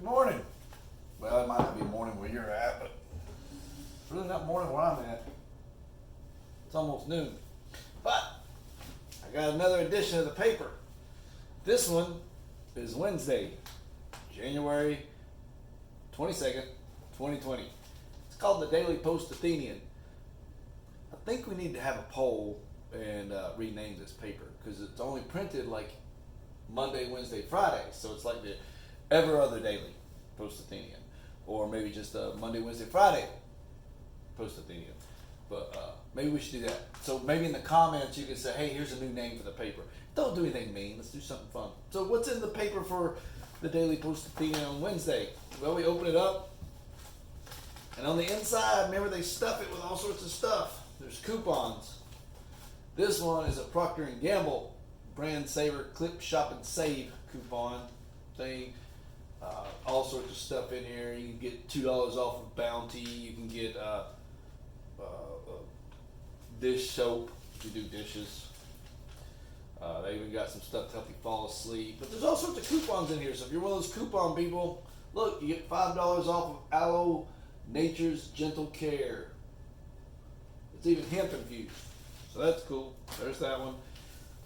morning. Well, it might not be morning where you're at, but it's really not morning where I'm at. It's almost noon. But I got another edition of the paper. This one is Wednesday, January 22nd, 2020. It's called the Daily Post Athenian. I think we need to have a poll and rename this paper because it's only printed like Monday, Wednesday, Friday. So it's like the ever other Daily Post Athenian, or maybe just Monday, Wednesday, Friday Post Athenian. But maybe we should do that. So maybe in the comments you can say, hey, here's a new name for the paper. Don't do anything mean. Let's do something fun. So what's in the paper for the Daily Post Athenian on Wednesday? Well, we open it up, and on the inside, remember, they stuff it with all sorts of stuff. There's coupons. This one is a Procter & Gamble brand saver clip shop and save coupon thing. All sorts of stuff in here. You can get $2 off of Bounty. You can get dish soap if you do dishes. They even got some stuff to help you fall asleep. But there's all sorts of coupons in here. So if you're one of those coupon people, look, you get $5 off of Aloe Nature's Gentle Care. It's even hemp infused. So that's cool. There's that one.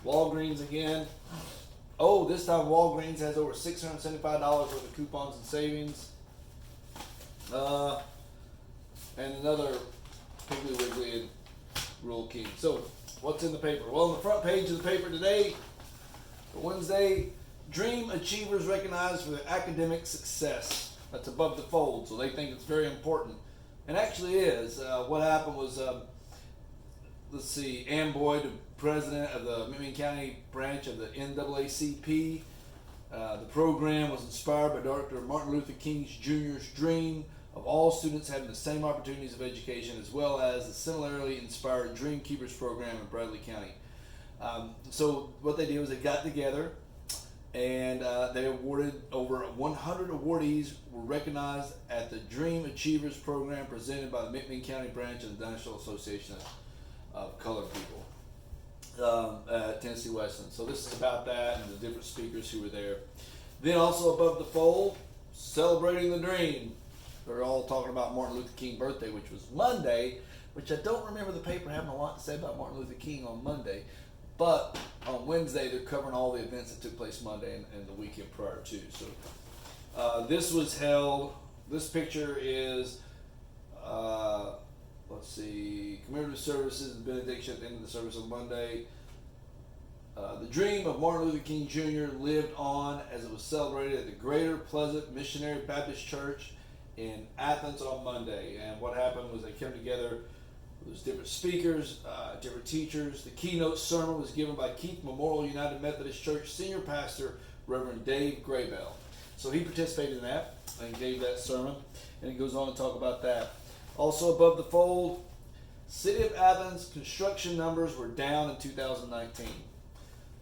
Walgreens again. Oh, this time Walgreens has over $675 worth of coupons and savings. And another Piggly Wiggly and Rural King. So, what's in the paper? Well, on the front page of the paper today, for Wednesday, Dream Achievers recognized for their academic success. That's above the fold, so they think it's very important. And actually is. What happened was, let's see, Ann Boyd, the president of the McMinn County branch of the NAACP. The program was inspired by Dr. Martin Luther King Jr.'s dream of all students having the same opportunities of education, as well as the similarly inspired Dream Keepers program in Bradley County. So what they did was they got together and they awarded over 100 awardees were recognized at the Dream Achievers program presented by the McMinn County branch of the National Association of Colored People at Tennessee Wesleyan. So this is about that and the different speakers who were there. Then also above the fold, celebrating the dream. They're all talking about Martin Luther King birthday, which was Monday, which I don't remember the paper having a lot to say about Martin Luther King on Monday. But on Wednesday, they're covering all the events that took place Monday and the weekend prior to. So this was held, this picture is, let's see, commemorative services and benediction at the end of the service on Monday. The dream of Martin Luther King Jr. lived on as it was celebrated at the Greater Pleasant Missionary Baptist Church in Athens on Monday. And what happened was they came together. There's different speakers, different teachers. The keynote sermon was given by Keith Memorial United Methodist Church senior pastor, Reverend Dave Graybell. So he participated in that and gave that sermon. And he goes on to talk about that. Also above the fold, City of Athens construction numbers were down in 2019.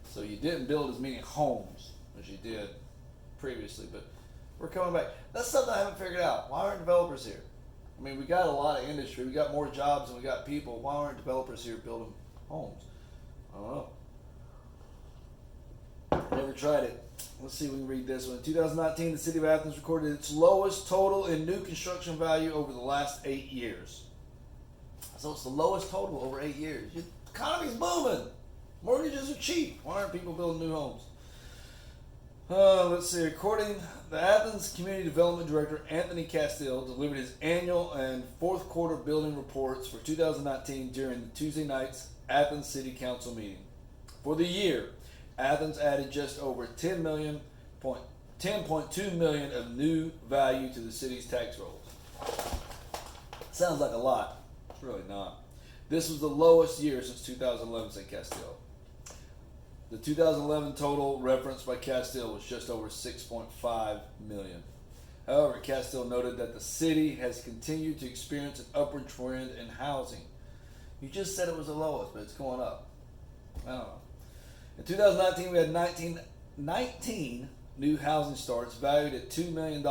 So you didn't build as many homes as you did previously, but we're coming back. That's something I haven't figured out. Why aren't developers here? I mean, we got a lot of industry. We got more jobs than we got people. Why aren't developers here building homes? I don't know. Never tried it. Let's see if we can read this one. In 2019, the City of Athens recorded its lowest total in new construction value over the last 8 years. So it's the lowest total over 8 years. The economy's booming. Mortgages are cheap. Why aren't people building new homes? Let's see. According to the Athens Community Development Director, Anthony Castile, delivered his annual and fourth quarter building reports for 2019 during the Tuesday night's Athens City Council meeting. For the year, Athens added just over $10.2 million of new value to the city's tax rolls. Sounds like a lot. It's really not. This was the lowest year since 2011, said Castile. The 2011 total referenced by Castile was just over $6.5 million. However, Castile noted that the city has continued to experience an upward trend in housing. You just said it was the lowest, but it's going up. I don't know. In 2019, we had 19 new housing starts valued at $2 million.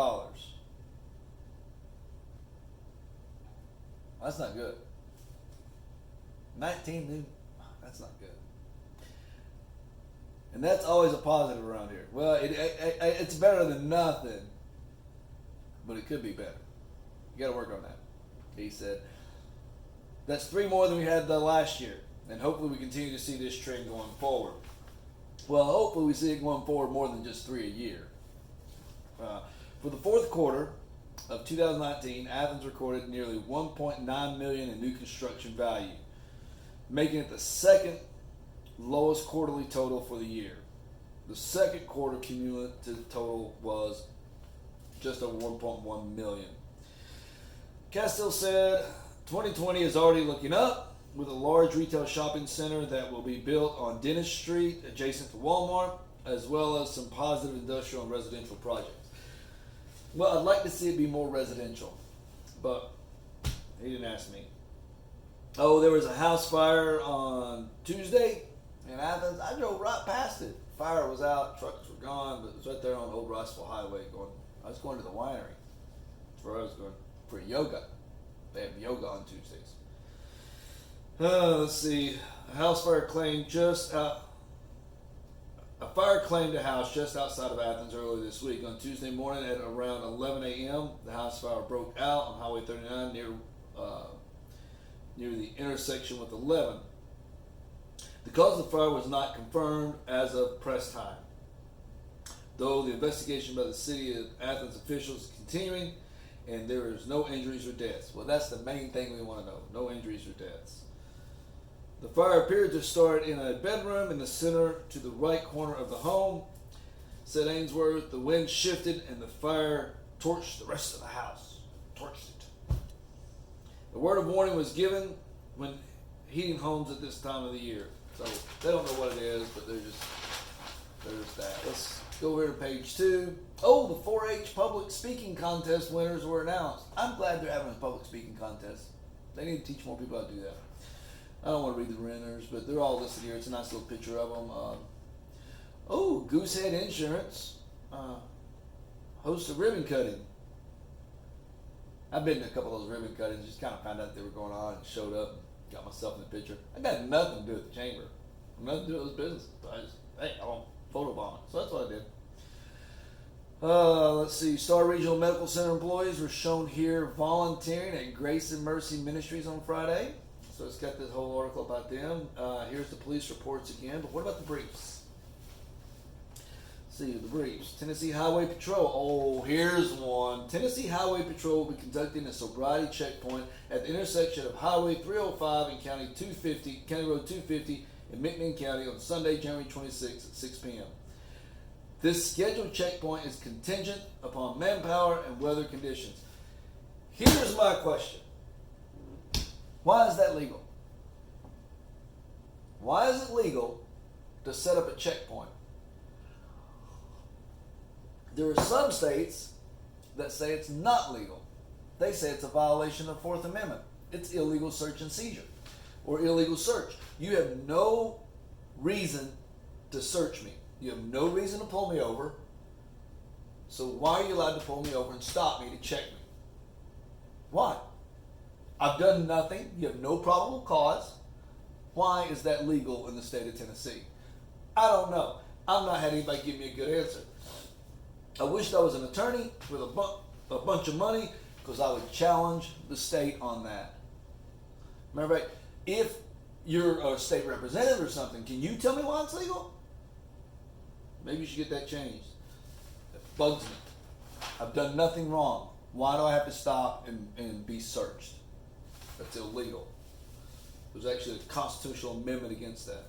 That's not good. 19 new, that's not good. And that's always a positive around here. Well, it's better than nothing. but it could be better. You got to work on that. He said, that's 3 more than we had last year, and hopefully we continue to see this trend going forward. Well, hopefully we see it going forward more than just 3 a year. For the fourth quarter of 2019, Athens recorded nearly 1.9 million in new construction value, making it the second lowest quarterly total for the year. The second quarter cumulative total was just over 1.1 million. Castile said 2020 is already looking up, with a large retail shopping center that will be built on Dennis Street adjacent to Walmart, as well as some positive industrial and residential projects. Well, I'd like to see it be more residential, but he didn't ask me. Oh, there was a house fire on Tuesday in Athens. I drove right past it. Fire was out, trucks were gone, but it was right there on Old Riceville Highway. I was going to the winery. That's where I was going for yoga. They have yoga on Tuesdays. Let's see. A fire claimed a house just outside of Athens earlier this week. On Tuesday morning at around 11 a.m., the house fire broke out on Highway 39 near the intersection with 11. The cause of the fire was not confirmed as of press time, though the investigation by the city of Athens officials is continuing, and there is no injuries or deaths. Well, that's the main thing we want to know. No injuries or deaths. The fire appeared to start in a bedroom in the center to the right corner of the home, said Ainsworth. The wind shifted and the fire torched the rest of the house. Torched it. A word of warning was given when heating homes at this time of the year. So they don't know what it is, but they're just that. Let's go over to page 2. Oh, the 4-H public speaking contest winners were announced. I'm glad they're having a public speaking contest. They need to teach more people how to do that. I don't want to read the winners, but they're all listed here. It's a nice little picture of them. Goosehead Insurance hosts a ribbon cutting. I've been to a couple of those ribbon cuttings, just kind of found out they were going on and showed up and got myself in the picture. I got nothing to do with the chamber. Nothing to do with this business. I want photobomb it. So that's what I did. Let's see. Star Regional Medical Center employees were shown here volunteering at Grace and Mercy Ministries on Friday. So it's got this whole article about them. Here's the police reports again. But what about the briefs? See, the briefs. Tennessee Highway Patrol. Oh, here's one. Tennessee Highway Patrol will be conducting a sobriety checkpoint at the intersection of Highway 305 and County Road 250 in McMinn County on Sunday, January 26th at 6 p.m. This scheduled checkpoint is contingent upon manpower and weather conditions. Here's my question. Why is that legal? Why is it legal to set up a checkpoint? There are some states that say it's not legal. They say it's a violation of the Fourth Amendment. It's illegal search and seizure or illegal search. You have no reason to search me. You have no reason to pull me over. So why are you allowed to pull me over and stop me to check me? Why? I've done nothing. You have no probable cause. Why is that legal in the state of Tennessee? I don't know. I've not had anybody give me a good answer. I wished I was an attorney with a bunch of money, because I would challenge the state on that. Remember, if you're a state representative or something, can you tell me why it's legal? Maybe you should get that changed. It bugs me. I've done nothing wrong. Why do I have to stop and be searched? That's illegal. There's actually a constitutional amendment against that.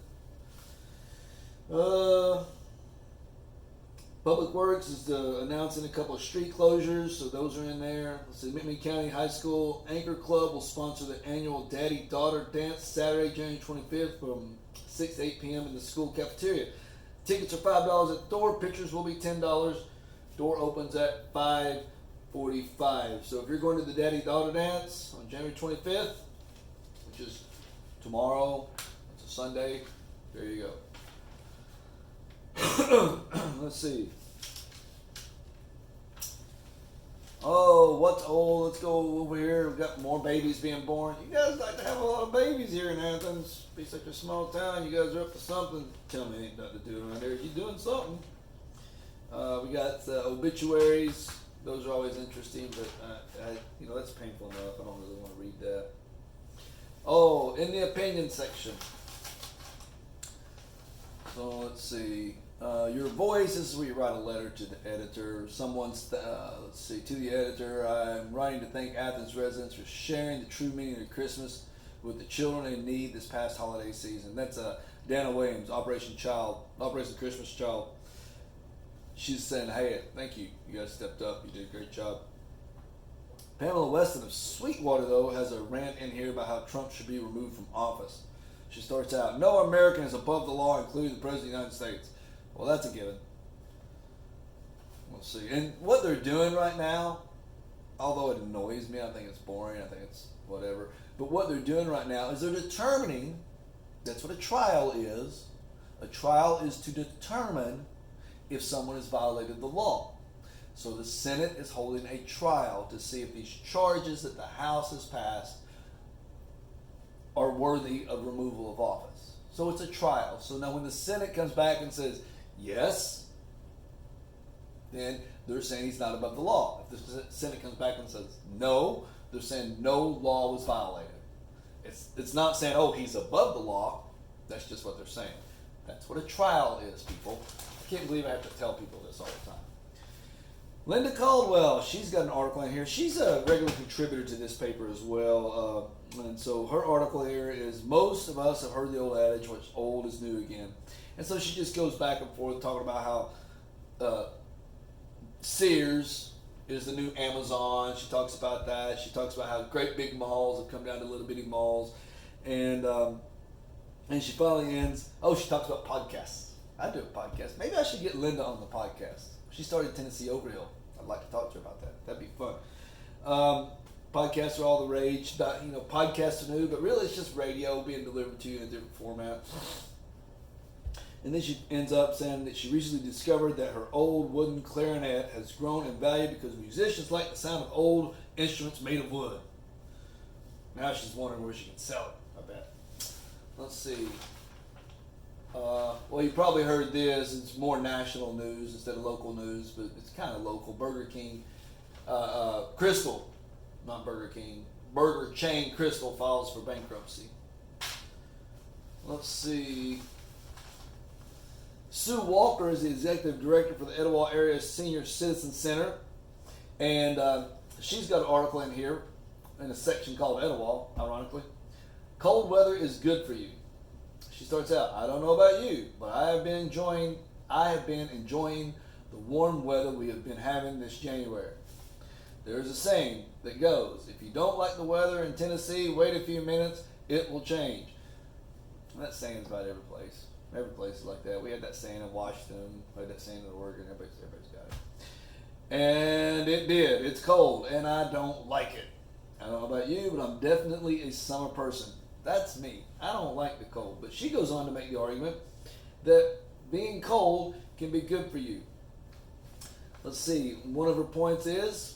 Public Works is announcing a couple of street closures, so those are in there. Let's see, McMinn County High School Anchor Club will sponsor the annual Daddy-Daughter Dance Saturday, January 25th from 6 to 8 p.m. in the school cafeteria. Tickets are $5 at the door. Pictures will be $10. Door opens at 5:45. So if you're going to the Daddy-Daughter Dance on January 25th, which is tomorrow, it's a Sunday, there you go. Let's see. Let's go over here. We've got more babies being born. You guys like to have a lot of babies here in Athens. Be such a small town. You guys are up to something. Tell me ain't nothing to do around here. You doing something. We got obituaries. Those are always interesting, but that's painful enough. I don't really want to read that. Oh, in the opinion section. So let's see. Your voice, this is where you write a letter to the editor. Let's see, to the editor, I'm writing to thank Athens residents for sharing the true meaning of Christmas with the children in need this past holiday season. That's Dana Williams, Operation Christmas Child. She's saying, hey, thank you. You guys stepped up. You did a great job. Pamela Weston of Sweetwater, though, has a rant in here about how Trump should be removed from office. She starts out, no American is above the law, including the President of the United States. Well, that's a given. We'll see. And what they're doing right now, although it annoys me, I think it's boring, I think it's whatever, but what they're doing right now is they're determining, that's what a trial is. A trial is to determine if someone has violated the law. So the Senate is holding a trial to see if these charges that the House has passed are worthy of removal of office. So it's a trial. So now when the Senate comes back and says, yes, then they're saying he's not above the law. If the Senate comes back and says no, they're saying no law was violated. It's not saying, oh, he's above the law. That's just what they're saying. That's what a trial is, people. I can't believe I have to tell people this all the time. Linda Caldwell, she's got an article in here. She's a regular contributor to this paper as well. And so her article here is, most of us have heard the old adage, what's old is new again. And so she just goes back and forth talking about how Sears is the new Amazon. She talks about that. She talks about how great big malls have come down to little bitty malls. And she finally ends, she talks about podcasts. I do a podcast. Maybe I should get Linda on the podcast. She started Tennessee Overhill. I'd like to talk to her about that. That'd be fun. Podcasts are all the rage. Podcasts are new, but really it's just radio being delivered to you in a different format. And then she ends up saying that she recently discovered that her old wooden clarinet has grown in value because musicians like the sound of old instruments made of wood. Now she's wondering where she can sell it, I bet. Let's see. Well, you probably heard this. It's more national news instead of local news, but it's kind of local. Burger King, Crystal, not Burger King, burger chain Crystal files for bankruptcy. Let's see. Sue Walker is the executive director for the Etowah Area Senior Citizen Center, and she's got an article in here in a section called Etowah, ironically. Cold weather is good for you. She starts out, I don't know about you, but I have been enjoying the warm weather we have been having this January. There's a saying that goes, if you don't like the weather in Tennessee, wait a few minutes, it will change. And that saying's about every place. Every place is like that. We had that saying in Washington, we had that saying in Oregon, everybody's got it. And it did. It's cold, and I don't like it. I don't know about you, but I'm definitely a summer person. That's me. I don't like the cold. But she goes on to make the argument that being cold can be good for you. Let's see. One of her points is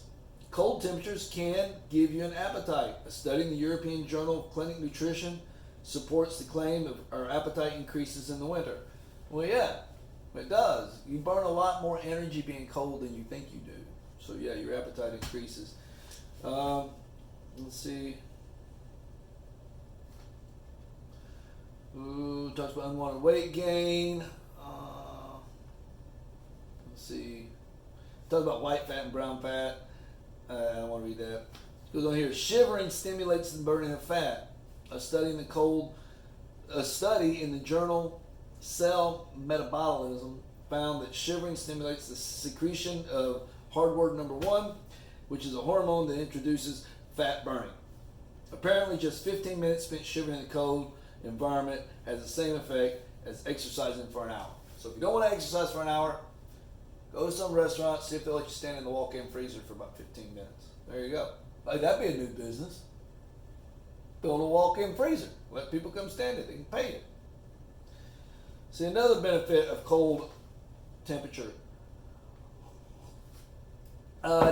cold temperatures can give you an appetite. A study in the European Journal of Clinical Nutrition supports the claim of our appetite increases in the winter. Well, yeah, it does. You burn a lot more energy being cold than you think you do. So, yeah, your appetite increases. Let's see. Talks about unwanted weight gain. Let's see. Talks about white fat and brown fat. I don't want to read that. Goes on here. Shivering stimulates the burning of fat. A study in the journal Cell Metabolism found that shivering stimulates the secretion of hardware number 1, which is a hormone that introduces fat burning. Apparently, just 15 minutes spent shivering in a cold environment has the same effect as exercising for an hour. So if you don't want to exercise for an hour, go to some restaurant, see if they'll let you stand in the walk-in freezer for about 15 minutes. There you go. Hey, that'd be a new business. Build a walk-in freezer. Let people come stand it. They can pay it. See, another benefit of cold temperature.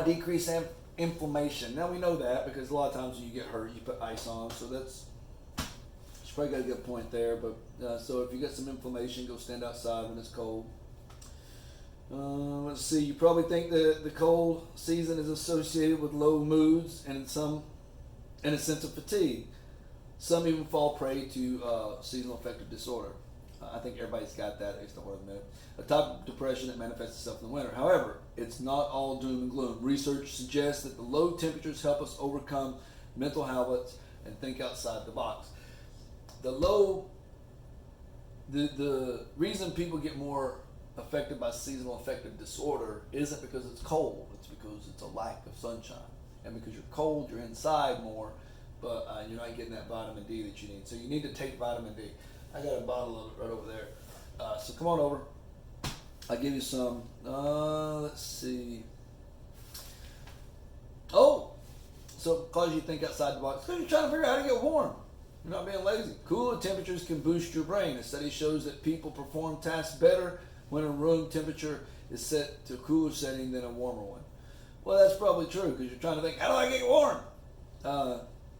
Decrease inflammation. Now we know that because a lot of times when you get hurt, you put ice on. So she's probably got a good point there. But so if you get some inflammation, go stand outside when it's cold. Let's see. You probably think that the cold season is associated with low moods and a sense of fatigue. Some even fall prey to seasonal affective disorder. I think everybody's got that, at least I would admit. A type of depression that manifests itself in the winter. However, it's not all doom and gloom. Research suggests that the low temperatures help us overcome mental habits and think outside the box. The reason people get more affected by seasonal affective disorder isn't because it's cold. It's because it's a lack of sunshine. And because you're cold, you're inside more, but you're not getting that vitamin D that you need. So you need to take vitamin D. I got a bottle of it right over there. So come on over. I'll give you some. Let's see. Oh, so because you think outside the box, because you're trying to figure out how to get warm. You're not being lazy. Cooler temperatures can boost your brain. A study shows that people perform tasks better when a room temperature is set to a cooler setting than a warmer one. Well, that's probably true because you're trying to think, how do I get warm?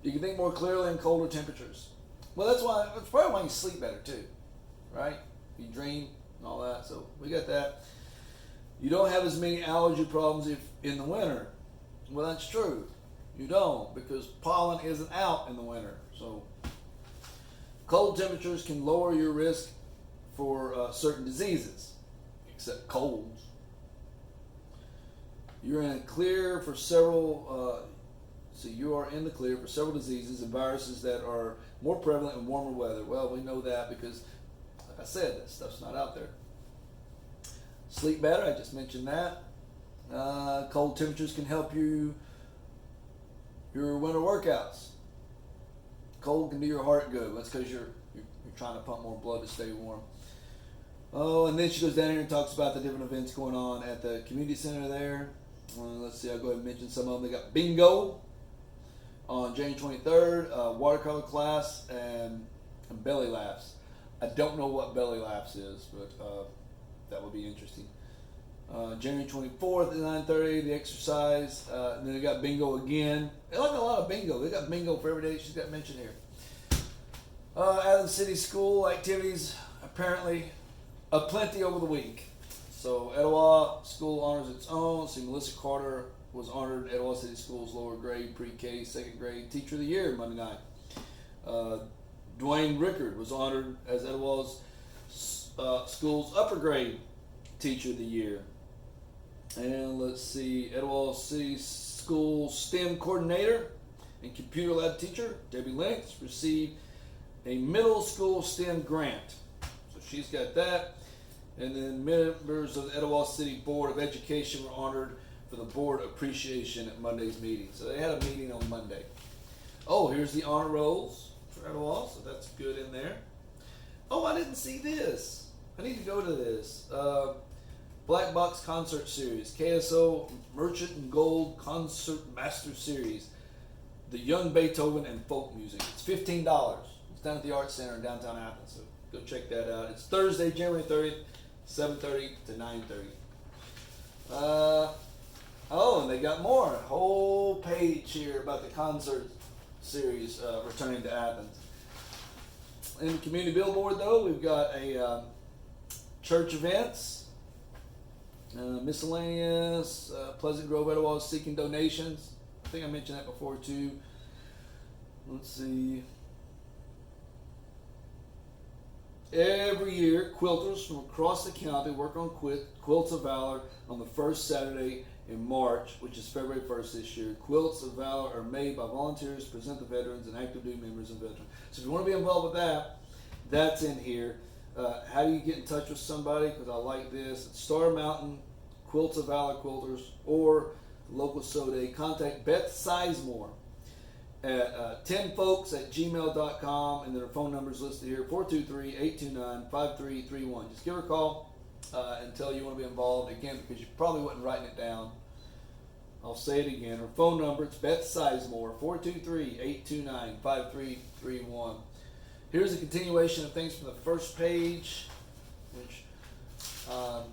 You can think more clearly in colder temperatures. Well, that's probably why you sleep better too, right? You dream and all that. So we got that. You don't have as many allergy problems if in the winter. Well, that's true. You don't, because pollen isn't out in the winter. So cold temperatures can lower your risk for certain diseases, except colds. You're in the clear for several. You are in the clear for several diseases and viruses that are more prevalent in warmer weather. Well, we know that because, like I said, that stuff's not out there. Sleep better. I just mentioned that. Cold temperatures can help your winter workouts. Cold can do your heart good. That's because you're trying to pump more blood to stay warm. Oh, and then she goes down here and talks about the different events going on at the community center there. Let's see, I'll go ahead and mention some of them. They got bingo on January 23rd, watercolor class, and belly laughs. I don't know what belly laughs is, but that would be interesting. January 24th at 9:30, the exercise. And then they got bingo again. They like a lot of bingo. They got bingo for every day she's got mentioned here. Athens City School activities, apparently aplenty over the week. So Etowah School honors its own. See, Melissa Carter was honored Etowah City School's lower grade pre-K second grade Teacher of the Year Monday night. Dwayne Rickard was honored as Etowah's school's upper grade Teacher of the Year. And let's see, Etowah City School STEM Coordinator and Computer Lab Teacher Debbie Lennox received a middle school STEM grant. So she's got that. And then members of the Etowah City Board of Education were honored for the board appreciation at Monday's meeting. So they had a meeting on Monday. Oh, here's the honor rolls for Etowah, so that's good in there. Oh, I didn't see this. I need to go to this. Black Box Concert Series, KSO Merchant and Gold Concert Master Series, the Young Beethoven and Folk Music. It's $15. It's down at the Arts Center in downtown Athens, so go check that out. It's Thursday, January 30th, 7:30 to 9:30. Oh, and they got more. A whole page here about the concert series returning to Athens. In the community billboard, though, we've got a church events, miscellaneous, Pleasant Grove, Etowah is seeking donations. I think I mentioned that before, too. Let's see. Every year, quilters from across the county work on Quilts of Valor on the first Saturday in March, which is February 1st this year. Quilts of Valor are made by volunteers to present the veterans and active duty members and veterans. So if you want to be involved with that, that's in here. How do you get in touch with somebody? Because I like this. It's Star Mountain, Quilts of Valor Quilters, or local Soday. Contact Beth Sizemore at 10folks@gmail.com, and their phone number is listed here, 423-829-5331. Just give her a call and tell you want to be involved, again, because you probably wasn't writing it down. I'll say it again. Her phone number, it's Beth Sizemore, 423-829-5331. Here's a continuation of things from the first page, which, oh,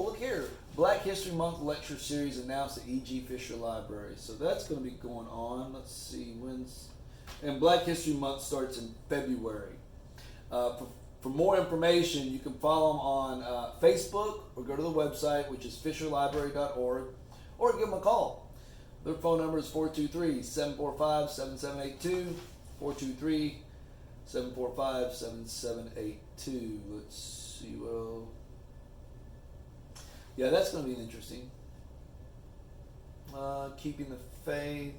look here. Black History Month lecture series announced at E.G. Fisher Library. So that's going to be going on. Let's see, when's... And Black History Month starts in February. For more information, you can follow them on Facebook or go to the website, which is fisherlibrary.org, or give them a call. Their phone number is 423-745-7782, 423-745-7782. Let's see, well, yeah, that's going to be interesting. Keeping the faith.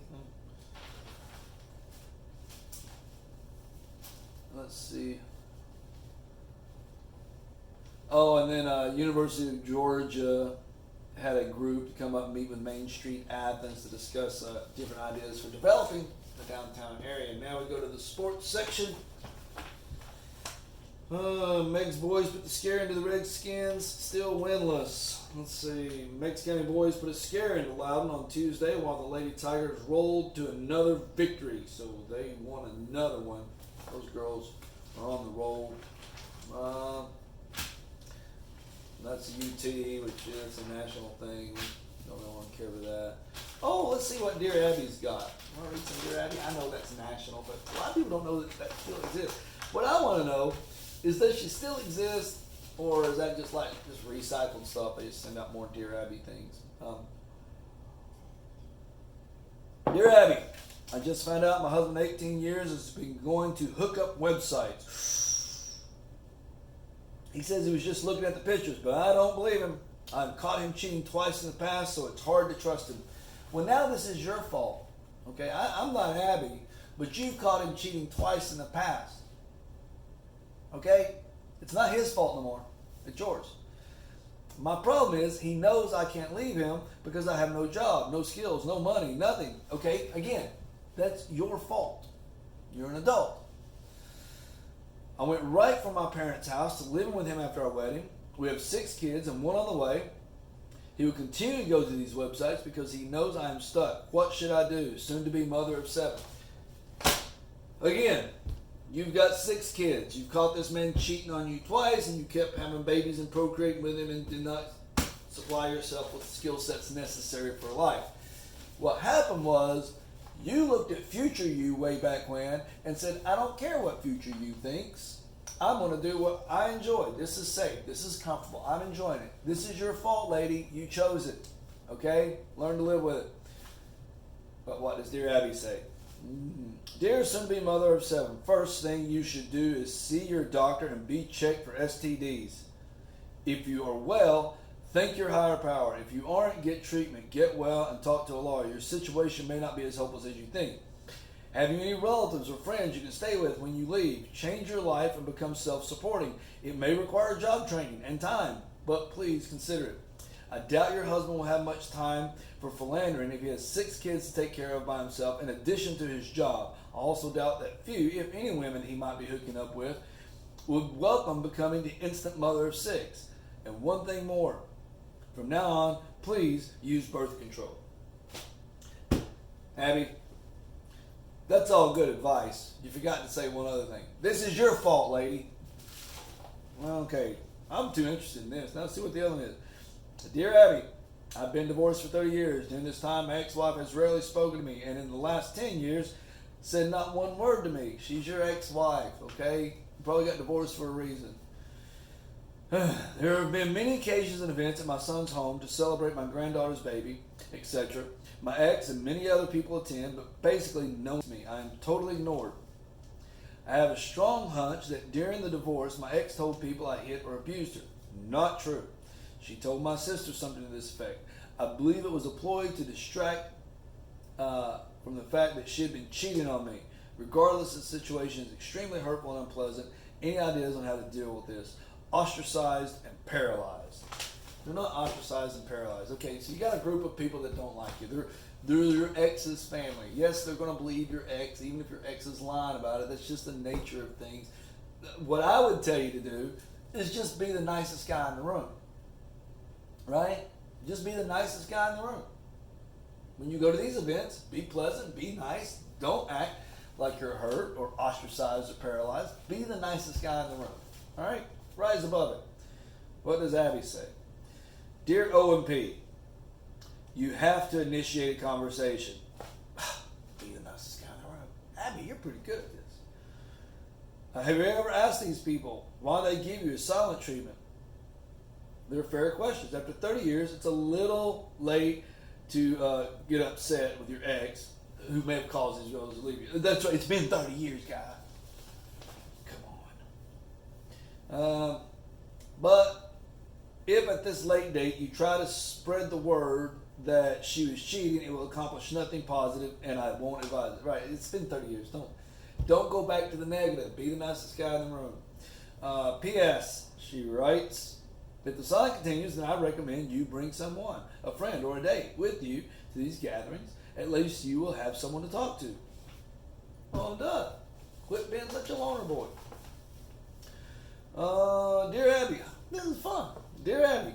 Let's see. Oh, and then University of Georgia had a group to come up and meet with Main Street Athens to discuss different ideas for developing the downtown area. And now we go to the sports section. Meg's boys put the scare into the Redskins, still winless. Let's see. Meigs County boys put a scare into Loudon on Tuesday while the Lady Tigers rolled to another victory. So they won another one. Those girls are on the roll. That's UT, which is a national thing. Don't really want to care for that. Oh, let's see what Dear Abby's got. Want to read some Dear Abby? I know that's national, but a lot of people don't know that still exists. What I want to know is, does she still exist, or is that just recycled stuff? They just send out more Dear Abby things. Dear Abby, I just found out my husband, 18 years, has been going to hookup websites. He says he was just looking at the pictures, but I don't believe him. I've caught him cheating twice in the past, so it's hard to trust him. Well, now this is your fault. Okay, I'm not Abby, but you've caught him cheating twice in the past. Okay? It's not his fault no more. It's yours. My problem is he knows I can't leave him because I have no job, no skills, no money, nothing. Okay? Again, that's your fault. You're an adult. I went right from my parents' house to living with him after our wedding. We have 6 kids and 1 on the way. He will continue to go to these websites because he knows I am stuck. What should I do? Soon to be mother of 7. Again, you've got 6 kids. You've caught this man cheating on you twice, and you kept having babies and procreating with him and did not supply yourself with the skill sets necessary for life. What happened was, you looked at future you way back when and said, I don't care what future you thinks. I'm going to do what I enjoy. This is safe. This is comfortable. I'm enjoying it. This is your fault, lady. You chose it. Okay? Learn to live with it. But what does Dear Abby say? Dear soon-to-be mother of 7, first thing you should do is see your doctor and be checked for STDs. If you are well, thank your higher power. If you aren't, get treatment, get well, and talk to a lawyer. Your situation may not be as hopeless as you think. Have you any relatives or friends you can stay with when you leave? Change your life and become self-supporting. It may require job training and time, but please consider it. I doubt your husband will have much time for philandering if he has 6 kids to take care of by himself in addition to his job. I also doubt that few, if any, women he might be hooking up with would welcome becoming the instant mother of 6. And one thing more. From now on, please use birth control. Abby, that's all good advice. You forgot to say one other thing. This is your fault, lady. Well, okay, I'm too interested in this. Now let's see what the other one is. Dear Abby, I've been divorced for 30 years. During this time, my ex-wife has rarely spoken to me, and in the last 10 years, said not one word to me. She's your ex-wife, okay? You probably got divorced for a reason. There have been many occasions and events at my son's home to celebrate my granddaughter's baby, etc. My ex and many other people attend, but basically no one knows me. I am totally ignored. I have a strong hunch that during the divorce, my ex told people I hit or abused her. Not true. She told my sister something to this effect. I believe it was a ploy to distract from the fact that she had been cheating on me. Regardless, the situation is extremely hurtful and unpleasant. Any ideas on how to deal with this? Ostracized and paralyzed. They're not ostracized and paralyzed. Okay, so you got a group of people that don't like you. They're your ex's family. Yes, they're going to believe your ex, even if your ex is lying about it. That's just the nature of things. What I would tell you to do is just be the nicest guy in the room. Right? Just be the nicest guy in the room. When you go to these events, be pleasant, be nice. Don't act like you're hurt or ostracized or paralyzed. Be the nicest guy in the room. All right? Rise above it. What does Abby say? Dear O&P, you have to initiate a conversation. Be the nicest guy in the room. Abby, you're pretty good at this. Have you ever asked these people why they give you a silent treatment? They're fair questions. After 30 years, it's a little late to get upset with your ex, who may have caused these girls to leave you. That's right. It's been 30 years, guy. Come on. But if at this late date you try to spread the word that she was cheating, it will accomplish nothing positive, and I won't advise it. Right? It's been 30 years. Don't go back to the negative. Be the nicest guy in the room. P.S. She writes, if the silence continues, then I recommend you bring someone, a friend or a date, with you to these gatherings. At least you will have someone to talk to. Well done. Quit being such a loner boy. Dear Abby, this is fun. Dear Abby,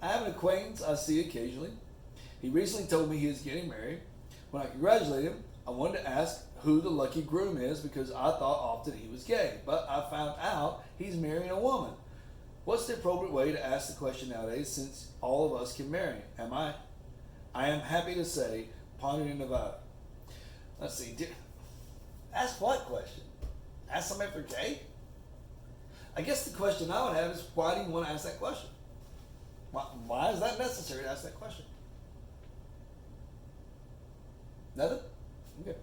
I have an acquaintance I see occasionally. He recently told me he is getting married. When I congratulated him, I wanted to ask who the lucky groom is because I thought often he was gay. But I found out he's marrying a woman. What's the appropriate way to ask the question nowadays since all of us can marry? I am happy to say, pondering in Nevada. Let's see. Ask what question? Ask somebody if they're gay? I guess the question I would have is, why do you want to ask that question? Why is that necessary to ask that question? Nothing? Okay.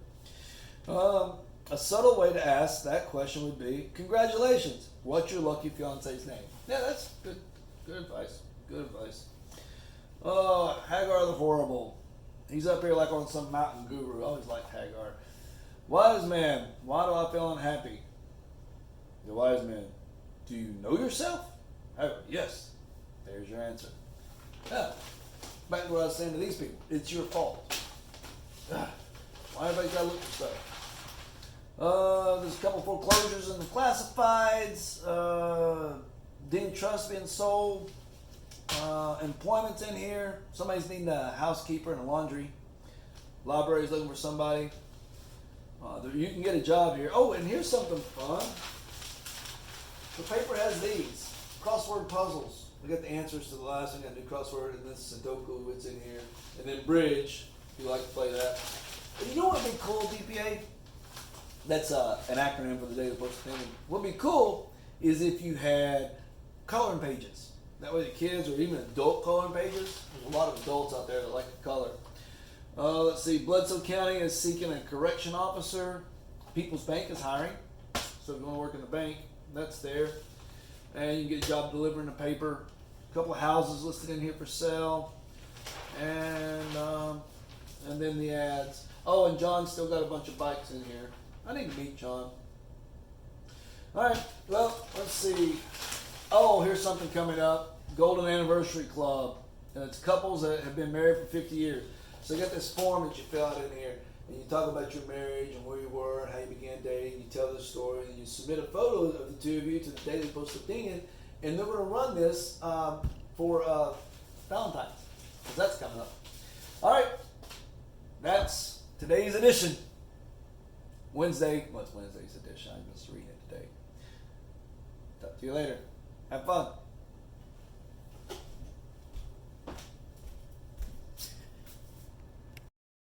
A subtle way to ask that question would be, congratulations, what's your lucky fiance's name? Yeah, that's good. Good advice. Good advice. Hagar the Horrible. He's up here like on some mountain guru. I always liked Hagar. Wise man, why do I feel unhappy? The wise man, do you know yourself? Hagar, yes. There's your answer. Yeah. Back to what I was saying to these people. It's your fault. Why everybody's got to look for stuff? There's a couple foreclosures in the classifieds. Dean Trust being sold. Employment's in here. Somebody's needing a housekeeper and a laundry. Library's looking for somebody. You can get a job here. Oh, and here's something fun. The paper has these crossword puzzles. We got the answers to the last one. Got a new crossword, and this Sudoku. It's in here, and then bridge. If you like to play that. But you know what would be cool, DPA? That's an acronym for the Daily Post Opinion. What would be cool is if you had coloring pages. That way the kids, or even adult coloring pages. There's a lot of adults out there that like to color. Let's see. Bledsoe County is seeking a correction officer. People's Bank is hiring. So if you want to work in the bank, that's there. And you can get a job delivering the paper. A couple of houses listed in here for sale. And then the ads. Oh, and John's still got a bunch of bikes in here. I need to meet John. All right, well, let's see. Oh, here's something coming up. Golden Anniversary Club. And it's couples that have been married for 50 years. So you got this form that you fill out in here. And you talk about your marriage and where you were and how you began dating. You tell the story. And you submit a photo of the two of you to the Daily Post Opinion. And they're going to run this for Valentine's. Because that's coming up. All right. That's today's edition. Wednesday. What's Wednesday's edition? I'm just reading it today. Talk to you later. Have fun.